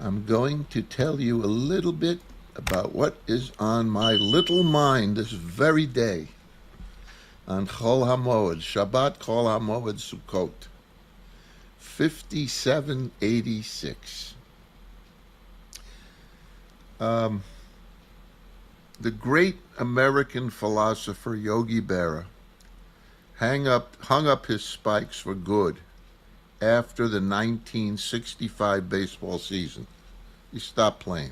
I'm going to tell you a little bit about what is on my little mind this very day on Chol HaMoed, Shabbat Chol HaMoed Sukkot, 5786. Um, the great American philosopher Yogi Berra hung up his spikes for good after the 1965 baseball season. He stopped playing.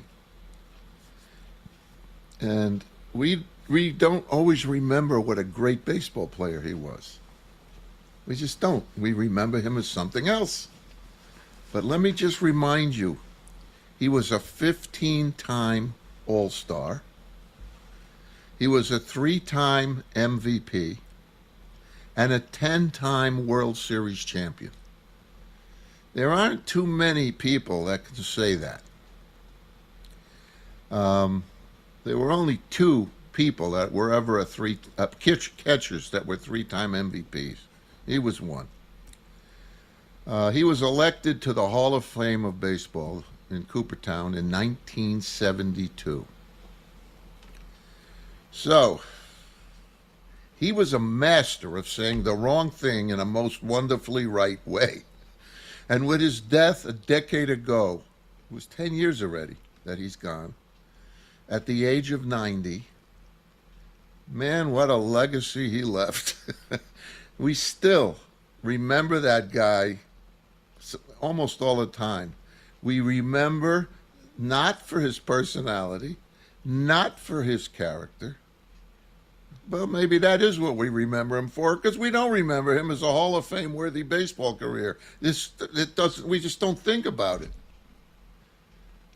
And we don't always remember what a great baseball player he was. We just don't. We remember him as something else. But let me just remind you, he was a 15-time All-Star. He was a 3-time MVP and a 10-time World Series champion. There aren't too many people that can say that. There were only two people that were ever catchers that were 3-time MVPs. He was one. He was elected to the Hall of Fame of Baseball in Cooperstown in 1972. So, he was a master of saying the wrong thing in a most wonderfully right way. And with his death a decade ago, it was 10 years already that he's gone, at the age of 90, man, what a legacy he left. We still remember that guy almost all the time. We remember not for his personality, not for his character. Well, maybe that is what we remember him for, because we don't remember him as a Hall of Fame worthy baseball career. We just don't think about it.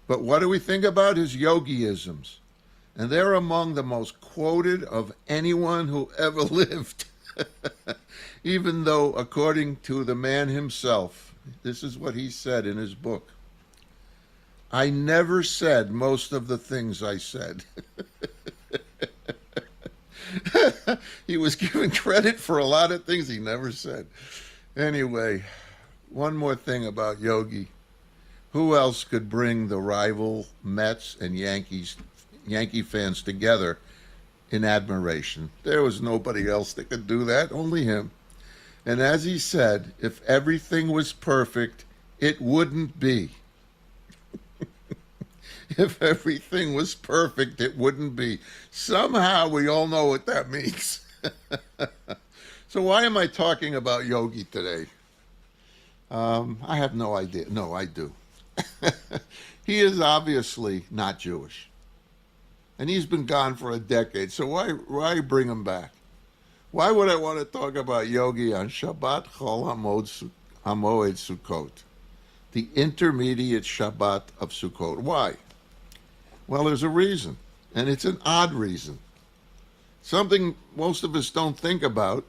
But what do we think about? His yogiisms. And they're among the most quoted of anyone who ever lived. Even though, according to the man himself, this is what he said in his book: I never said most of the things I said. He was given credit for a lot of things he never said. Anyway, one more thing about Yogi. Who else could bring the rival Mets and Yankee fans together in admiration? There was nobody else that could do that, only him. And as he said, if everything was perfect, it wouldn't be. If everything was perfect, it wouldn't be. Somehow we all know what that means. So why am I talking about Yogi today? I have no idea. No, I do. He is obviously not Jewish. And he's been gone for a decade. So why bring him back? Why would I want to talk about Yogi on Shabbat Chol HaMoed Sukkot, the intermediate Shabbat of Sukkot? Why? Well, there's a reason, and it's an odd reason. Something most of us don't think about,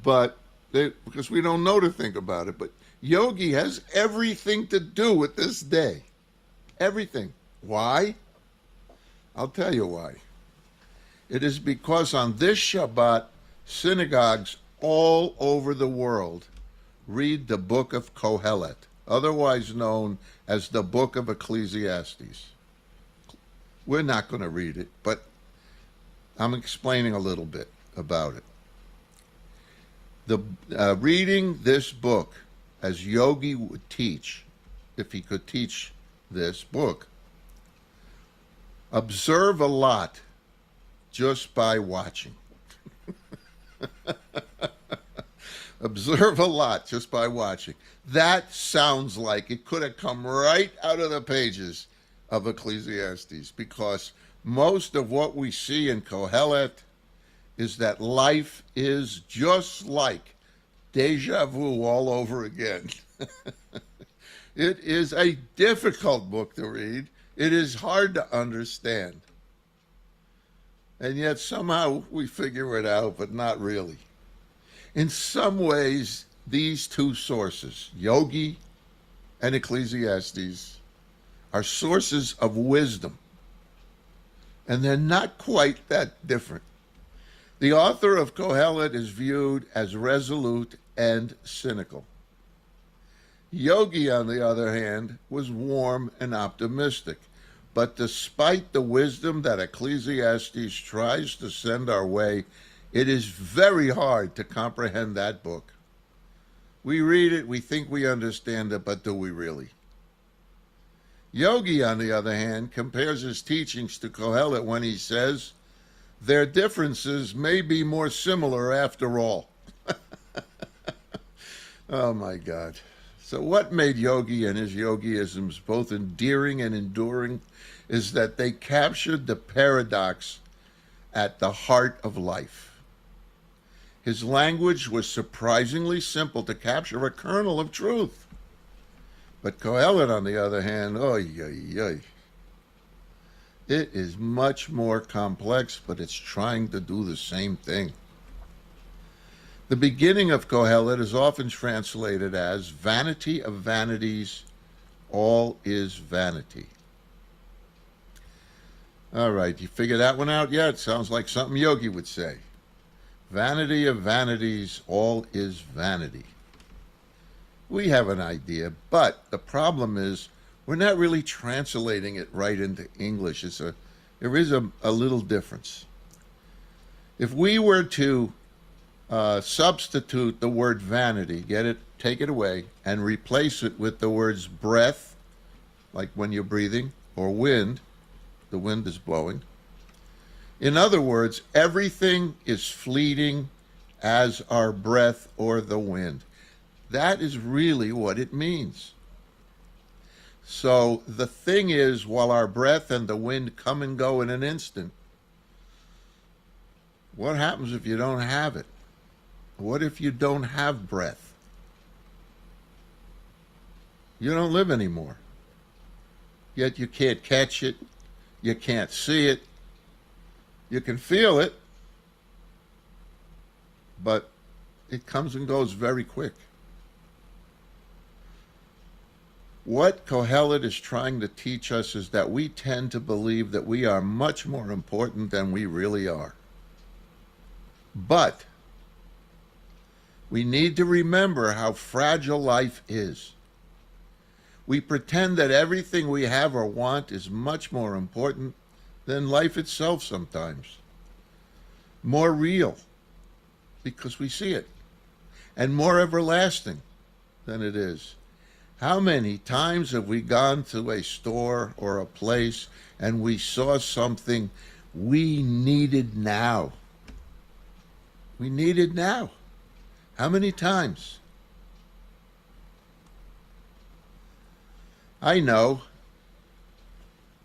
because we don't know to think about it. But Yogi has everything to do with this day. Everything. Why? I'll tell you why. It is because on this Shabbat, synagogues all over the world read the book of Kohelet, otherwise known as the book of Ecclesiastes. We're not going to read it, but I'm explaining a little bit about it. Reading this book, as Yogi would teach, if he could teach this book, observe a lot just by watching. Observe a lot just by watching. That sounds like it could have come right out of the pages of Ecclesiastes, because most of what we see in Kohelet is that life is just like deja vu all over again. It is a difficult book to read. It is hard to understand. And yet somehow we figure it out, but not really. In some ways, these two sources, Yogi and Ecclesiastes, are sources of wisdom. And they're not quite that different. The author of Kohelet is viewed as resolute and cynical. Yogi, on the other hand, was warm and optimistic. But despite the wisdom that Ecclesiastes tries to send our way, it is very hard to comprehend that book. We read it, we think we understand it, but do we really? Yogi, on the other hand, compares his teachings to Kohelet when he says, their differences may be more similar after all. Oh my God. So what made Yogi and his yogiisms both endearing and enduring is that they captured the paradox at the heart of life. His language was surprisingly simple to capture a kernel of truth. But Kohelet, on the other hand, oy, oy, oy. It is much more complex, but it's trying to do the same thing. The beginning of Kohelet is often translated as vanity of vanities, all is vanity. All right, you figure that one out yet? Sounds like something Yogi would say. Vanity of vanities, all is vanity. We have an idea, but the problem is we're not really translating it right into English. There is a little difference. If we were to substitute the word vanity, take it away, and replace it with the words breath, like when you're breathing, or wind, the wind is blowing. In other words, everything is fleeting as our breath or the wind. That is really what it means. So the thing is, while our breath and the wind come and go in an instant, what happens if you don't have it? What if you don't have breath? You don't live anymore. Yet you can't catch it. You can't see it. You can feel it. But it comes and goes very quick. What Kohelet is trying to teach us is that we tend to believe that we are much more important than we really are. But we need to remember how fragile life is. We pretend that everything we have or want is much more important than life itself sometimes. More real, because we see it, and more everlasting than it is. How many times have we gone to a store or a place and we saw something we needed now? We need it now. How many times? I know.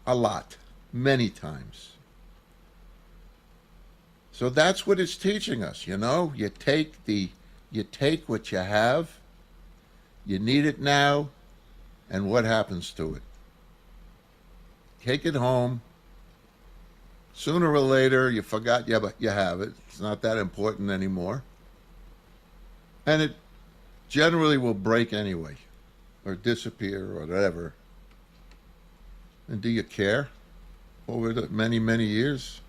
A lot. Many times. So that's what it's teaching us, you know? You take what you have, you need it now, and what happens to it? Take it home. Sooner or later, you forgot you have it. It's not that important anymore. And it generally will break anyway, or disappear, or whatever. And do you care? Over the many, many years,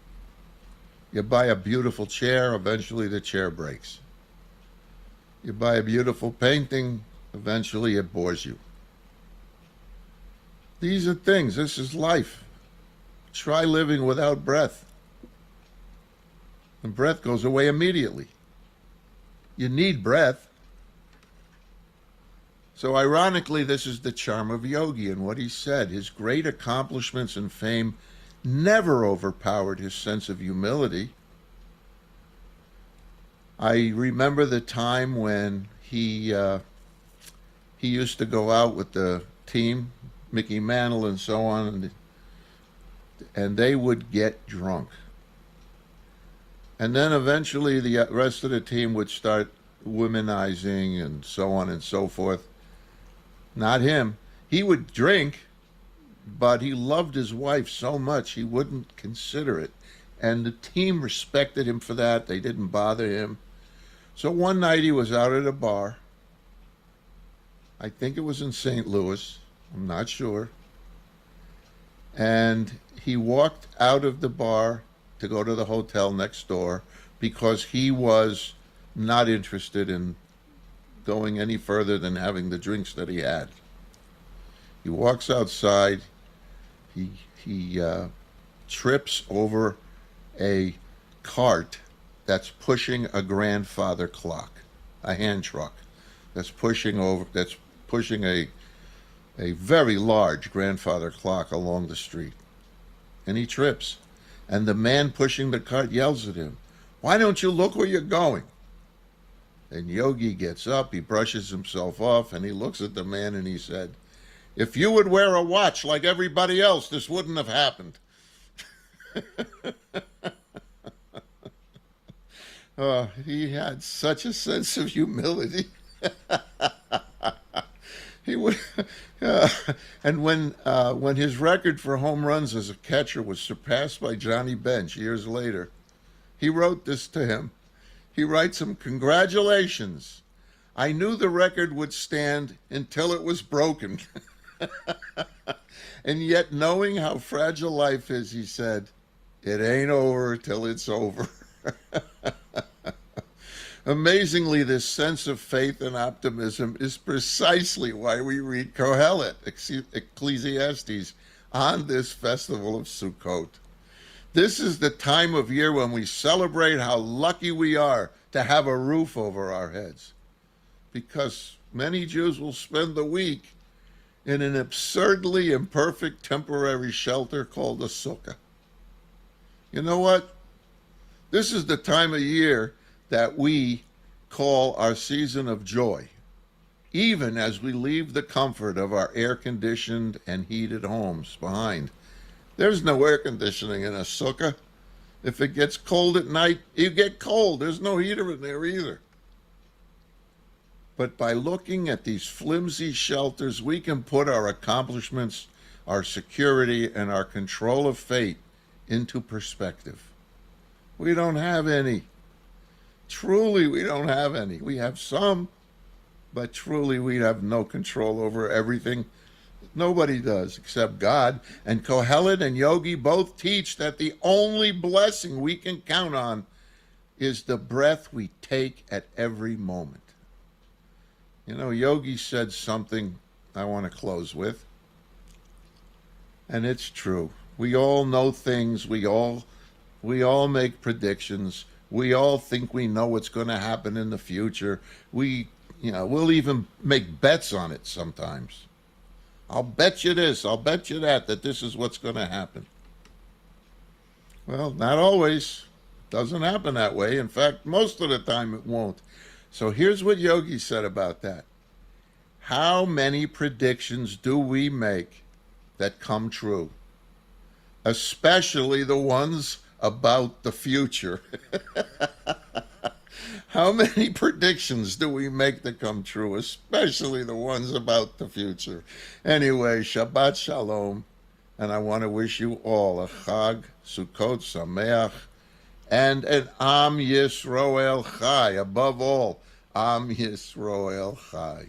you buy a beautiful chair, eventually the chair breaks. You buy a beautiful painting, eventually it bores you. These are things. This is life. Try living without breath. The breath goes away immediately. You need breath. So ironically, this is the charm of Yogi and what he said. His great accomplishments and fame never overpowered his sense of humility. I remember the time when he used to go out with the team, Mickey Mantle and so on, and they would get drunk. And then eventually the rest of the team would start womanizing and so on and so forth. Not him. He would drink, but he loved his wife so much he wouldn't consider it. And the team respected him for that. They didn't bother him. So one night he was out at a bar. I think it was in St. Louis. I'm not sure. And he walked out of the bar to go to the hotel next door because he was not interested in going any further than having the drinks that he had. He walks outside. He trips over a cart that's pushing a grandfather clock, a hand truck that's pushing a very large grandfather clock along the street. And he trips. And the man pushing the cart yells at him, "Why don't you look where you're going?" And Yogi gets up, he brushes himself off, and he looks at the man and he said, "If you would wear a watch like everybody else, this wouldn't have happened." He had such a sense of humility. He would, and when his record for home runs as a catcher was surpassed by Johnny Bench years later, he wrote this to him. He writes him, "Congratulations. I knew the record would stand until it was broken." And yet, knowing how fragile life is, he said, "It ain't over till it's over." Amazingly, this sense of faith and optimism is precisely why we read Kohelet, Ecclesiastes, on this festival of Sukkot. This is the time of year when we celebrate how lucky we are to have a roof over our heads. Because many Jews will spend the week in an absurdly imperfect temporary shelter called a sukkah. You know what? This is the time of year that we call our season of joy, even as we leave the comfort of our air-conditioned and heated homes behind. There's no air conditioning in a sukkah. If it gets cold at night, you get cold. There's no heater in there either. But by looking at these flimsy shelters, we can put our accomplishments, our security, and our control of fate into perspective. We don't have any. Truly, we don't have any. We have some, but truly we have no control over everything. Nobody does except God. And Kohelet and Yogi both teach that the only blessing we can count on is the breath we take at every moment. You know, Yogi said something I want to close with, and it's true. We all know things. We all make predictions. We all think we know what's going to happen in the future. We'll even make bets on it sometimes. I'll bet you this, I'll bet you that this is what's going to happen. Well, not always. Doesn't happen that way. In fact, most of the time it won't. So here's what Yogi said about that. How many predictions do we make that come true? Especially the ones about the future. How many predictions do we make that come true, especially the ones about the future? Anyway, Shabbat Shalom, and I want to wish you all a Chag Sukkot Sameach and an Am Yisroel Chai. Above all, Am Yisroel Chai.